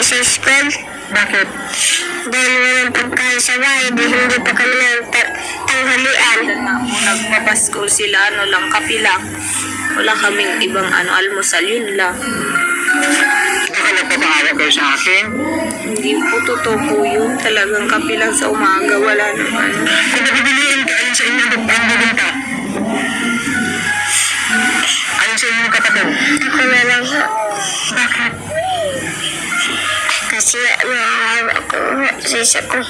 sa school. Bakit? Dahil walang pagkain sa bahay, hindi pa kami tanghalian. Nagpapasko sila, lang, kape lang. Wala kaming ibang almusal, yun lang. Hindi ka nagpapaawa kayo sa akin? Hindi po totoo po yun. Talagang kape lang sa umaga, wala naman. Kung nabibiliin ka, alin sa inyo ang bibenta? Alin sa inyo kapatid? Ako na lang po. Bakit? Kasi naawa ko sa isa kong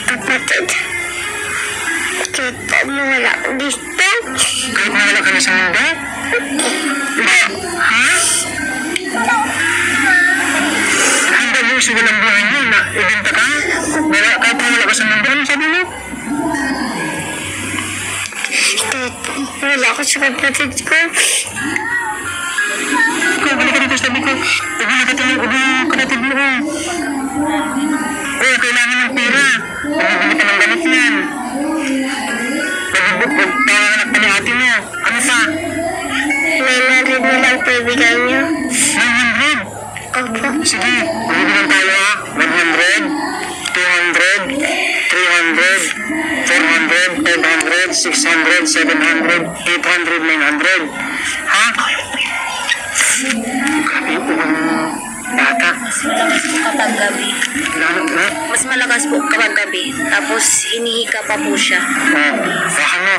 kapatid. Kahit pa mo wala ko dito. Kahit wala ka na sa mundo? Ha? Handa mo sige ng buhay mo na ibenta ka? Kahit wala ka sa mundo, ano sabi mo? Kahit wala ko sa kapatid ko. Ikaw, balik ka dito, sabi ko. Ibili ka tayo, kapatid mo. Kailangan ng pera. Bili ka ng gamit yan. Pagpawanganak pa ni ate mo. Ano pa? 900 na lang po ibigay niyo. 900? Opo. Sige, mabibilang tayo ha. 100, 200, 300, 400, 500, 600, 700, 800, 900. Ha? Grabe po ang bata. Mas malakas po kapag gabi. Lalo na. Mas malakas po kapag gabi. Tapos hinihika pa po siya. Baka mo.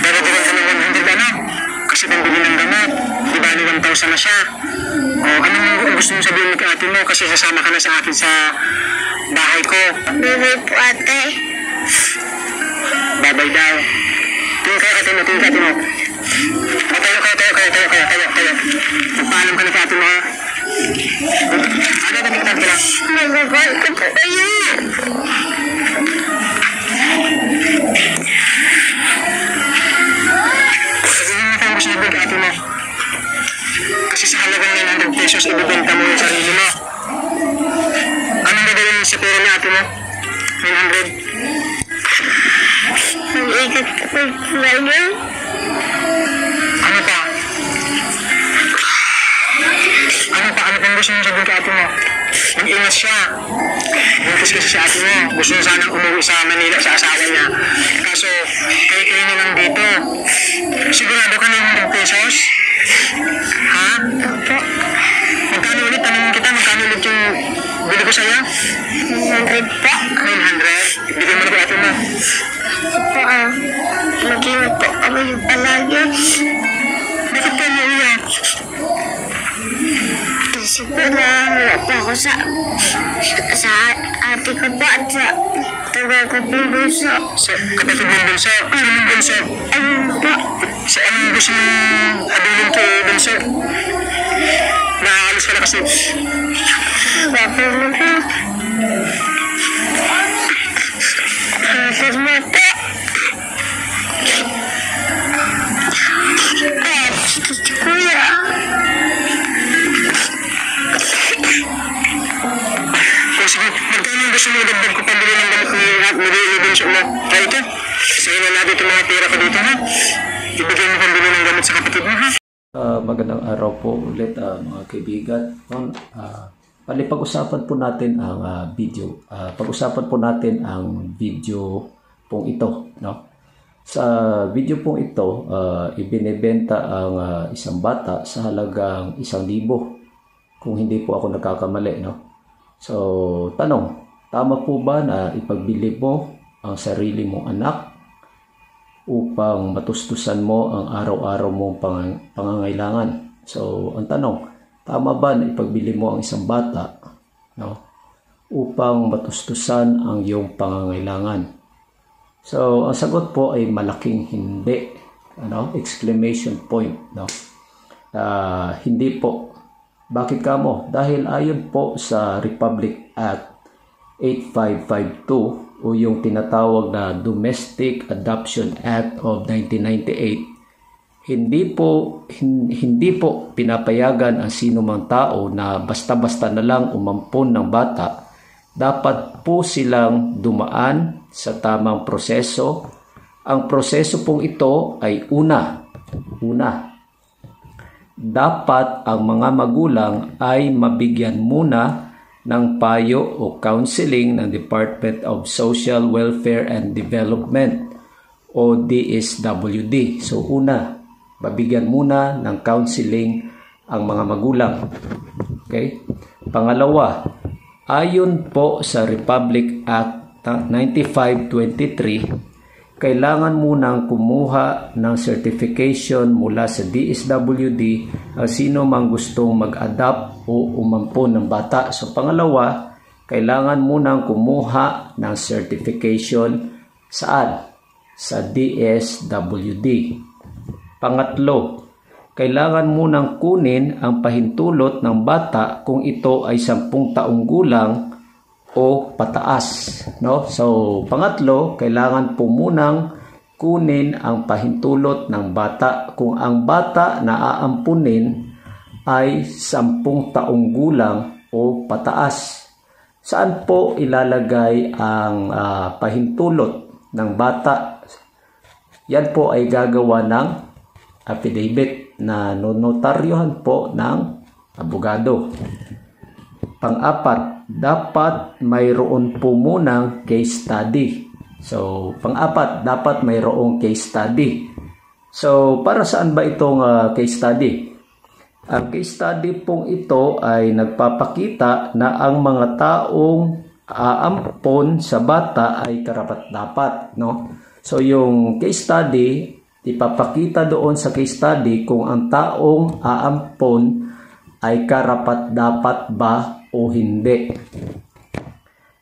Daradagan ka ng 100 ano? Kasi pambili ng gamot. Di ba 1,000 na siya? Anong gusto mo sabihin kay ate mo? Kasi sasama ka na sa akin sa bahay ko. Bibay po ate. Babay daw. Tingin kayo ate mo, tingin kayo ate mo. Tayo. Magpaalam ka na kay ate mo ha? Ano ba tingin ka lang? Magagawal ko po kayo. Sabihin mo kayo gusto sabihin kay ate mo. Kasi sa halagang 900 pesos, ibibenta mo yung sarili mo. Anong gagawin mo sa pera ni ate mo? 900? Mag-ikat ko po kayo. Ano pa? Ano pang gusto mo sabihin kay ate mo? Mag-ingat siya. Buntis kasi si ate mo. Gusto niya sanang umuwi sa Manila sa asawa niya. Kaso, kayo na lang dito. Sigurado ka na 100 pesos? Ha? Opo. Magkano ulit? Tanongin kita, magkano ulit yung bili ko sa'yo? 100 po. 900? Bigyan mo na kay ate mo. Opo mag-iwan po kami palagi. Bakit ka umiiyak? Kasi po wala po ako sa ate ko po at sa tagal ko po bunso. Sa kapatid mong bunso? Anong bunso? Ayun po. Sa anong gusto mong abilin kay bunso? Nakaalis ka na kasi. Papa mo po. Papa mo po. Kuya. Sige, magkano ang gusto mo dagdag ko pambili ng gamit ni bunso mo? Kaya ito, sa'yo na natin itong mga pera ko dito ha? Ibigay mo pambili ng gamit sa kapatid mo ha? Magandang araw po ulit mga kaibigan. Pag-usapan po natin ang video. Pag-usapan po natin ang video pong ito. No? Sa video pong ito, ibinebenta ang isang bata sa halagang 1,000 kung hindi po ako nagkakamali. No? So, tanong, tama po ba na ipagbili mo ang sarili mong anak upang matustusan mo ang araw-araw mong pangangailangan? So, ang tanong, tama ba na ipagbili mo ang isang bata, no, upang matustusan ang iyong pangangailangan? So, ang sagot po ay malaking hindi. Exclamation point. No? Hindi po. Bakit kamo? Dahil ayon po sa Republic Act 8552 o yung tinatawag na Domestic Adoption Act of 1998, hindi po pinapayagan ang sino mang tao na basta-basta na lang umampon ng bata. Dapat po silang dumaan sa tamang proseso. Ang proseso pong ito ay una, dapat ang mga magulang ay mabigyan muna ng payo o counseling ng Department of Social Welfare and Development o DSWD. So una, babigyan muna ng counseling ang mga magulang. Okay? Pangalawa, ayon po sa Republic Act 9523, kailangan munang kumuha ng certification mula sa DSWD ang sino mang gustong mag-adopt o umampon ng bata. So pangalawa, kailangan munang kumuha ng certification saan? Sa DSWD. Pangatlo, kailangan munang kunin ang pahintulot ng bata kung ito ay 10 taong gulang o pataas, no? So, pangatlo, kailangan po munang kunin ang pahintulot ng bata kung ang bata na aampunin ay 10 taong gulang o pataas. Saan po ilalagay ang pahintulot ng bata? Yan po ay gagawa ng affidavit na notaryohan po ng abogado. Pang-apat, dapat mayroon po munang case study. So, pang-apat, dapat mayroong case study. So, para saan ba itong case study? Ang case study pong ito ay nagpapakita na ang mga taong aampon sa bata ay karapat-dapat, no? So, yung case study, ipapakita doon sa case study kung ang taong aampon ay karapat-dapat ba o hindi.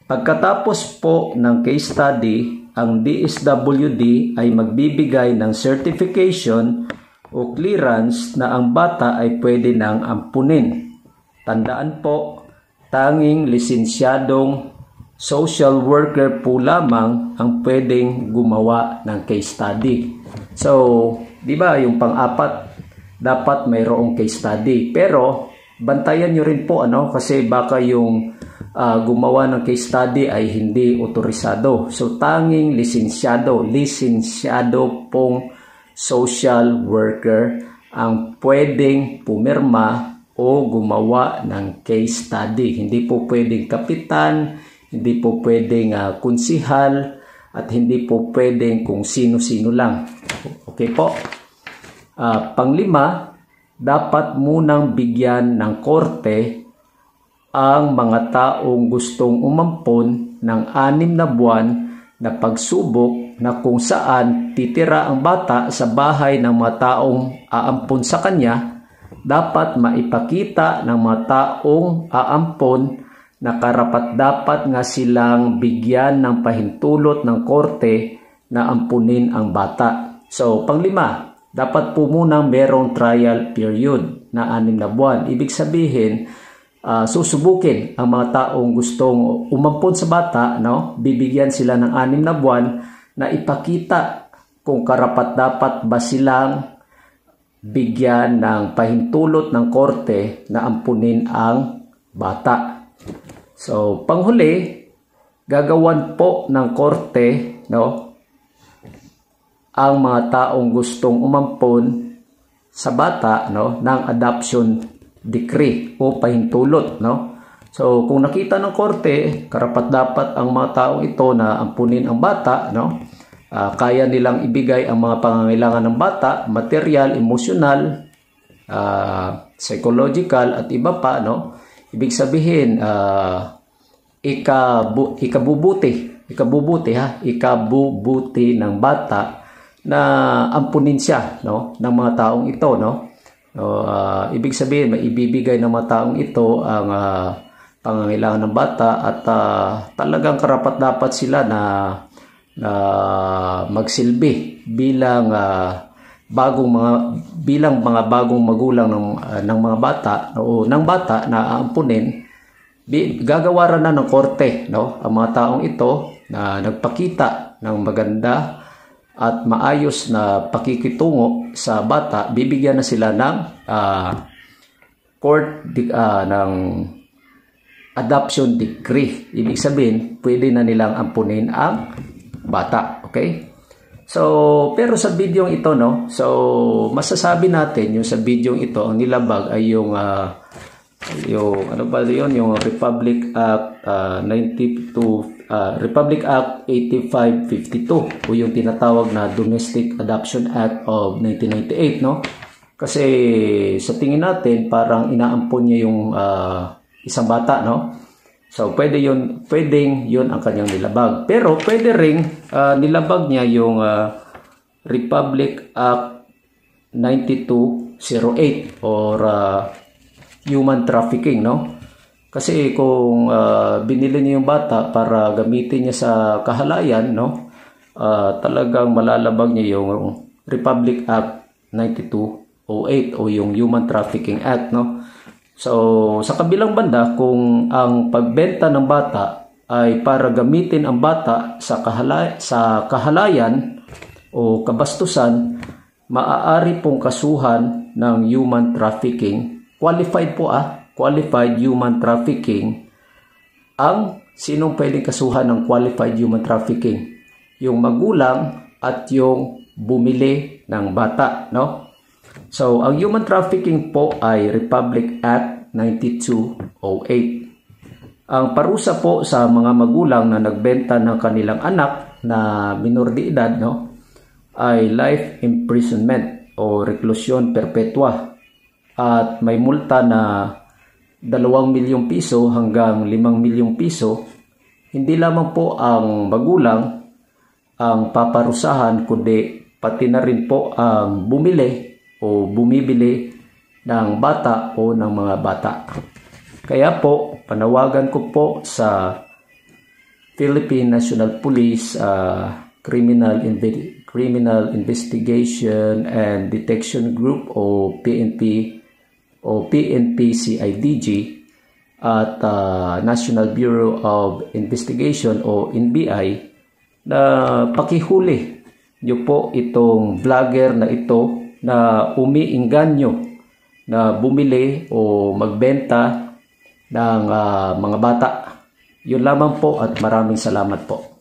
Pagkatapos po ng case study, ang DSWD ay magbibigay ng certification o clearance na ang bata ay pwede nang ampunin. Tandaan po, tanging lisensyadong social worker po lamang ang pwedeng gumawa ng case study. So, di ba yung pang-apat, dapat mayroong case study. Pero, bantayan nyo rin po, kasi baka yung gumawa ng case study ay hindi otorisado. So, tanging lisensyado pong social worker ang pwedeng pumirma o gumawa ng case study. Hindi po pwedeng kapitan, hindi po pwedeng konsihal, at hindi po pwedeng kung sino-sino lang. Okay po? Panglima, dapat munang bigyan ng korte ang mga taong gustong umampon ng 6 na buwan na pagsubok na kung saan titira ang bata sa bahay ng mga taong aampon sa kanya. Dapat maipakita ng mga taong aampon na karapat-dapat nga silang bigyan ng pahintulot ng korte na ampunin ang bata. So, panglima, dapat po munang merong trial period na 6 na buwan. Ibig sabihin, susubukin ang mga taong gustong umampon sa bata, no? Bibigyan sila ng 6 na buwan na ipakita kung karapat-dapat ba silang bigyan ng pahintulot ng korte na ampunin ang bata. So, panghuli, gagawan po ng korte, no, ang mga taong gustong umampon sa bata, no, ng adoption decree o pahintulot, no. So, kung nakita ng korte, karapat-dapat ang mga taong ito na ampunin ang bata, no, kaya nilang ibigay ang mga pangangailangan ng bata, material, emosyonal, psychological at iba pa, no. Ibig sabihin, ikabubuti ng bata na ampunin siya, no, ng mga taong ito, no. Ibig sabihin, maibibigay ng mga taong ito ang pangangailangan ng bata at talagang karapat-dapat sila na magsilbi bilang mga bagong magulang ng mga bata o ng bata na aampunin. Gagawaran na ng korte, no, ang mga taong ito na nagpakita ng maganda at maayos na pakikitungo sa bata. Bibigyan na sila ng ng adoption decree. Ibig sabihin, pwede na nilang ampunin ang bata. Okay? So, pero sa video ito, no, so masasabi natin yung sa video ito, ang nilabag ay yung yung ano ba yun, yung Republic Act 8552 o yung tinatawag na Domestic Adoption Act of 1998, no? Kasi sa tingin natin parang inaampon niya yung isang bata, no? So pwedeng yun ang kanyang nilabag. Pero pwede ring nilabag niya yung Republic Act 9208 or human trafficking, no? Kasi kung binili niya yung bata para gamitin niya sa kahalayan, no? Talagang malalabag niya yung Republic Act 9208 o yung Human Trafficking Act, no? So sa kabilang banda, kung ang pagbenta ng bata ay para gamitin ang bata sa kahalayan o kabastusan, maaari pong kasuhan ng human trafficking. Qualified human trafficking. Ang sinong pwedeng kasuhan ng qualified human trafficking? Yung magulang at yung bumili ng bata, no? So, ang human trafficking po ay Republic Act 9208. Ang parusa po sa mga magulang na nagbenta ng kanilang anak na minor de edad, no, ay life imprisonment o reklusyon perpetua. At may multa na 2 milyong piso hanggang 5 milyong piso. Hindi lamang po ang magulang ang paparusahan, kundi pati na rin po ang bumili o bumibili ng bata o ng mga bata. Kaya po, panawagan ko po sa Philippine National Police Criminal Investigation and Detection Group o PNP-CIDG at National Bureau of Investigation o NBI na pakihuli niyo po itong vlogger na ito na umiingganyo na bumili o magbenta ng mga bata. Yun lamang po at maraming salamat po.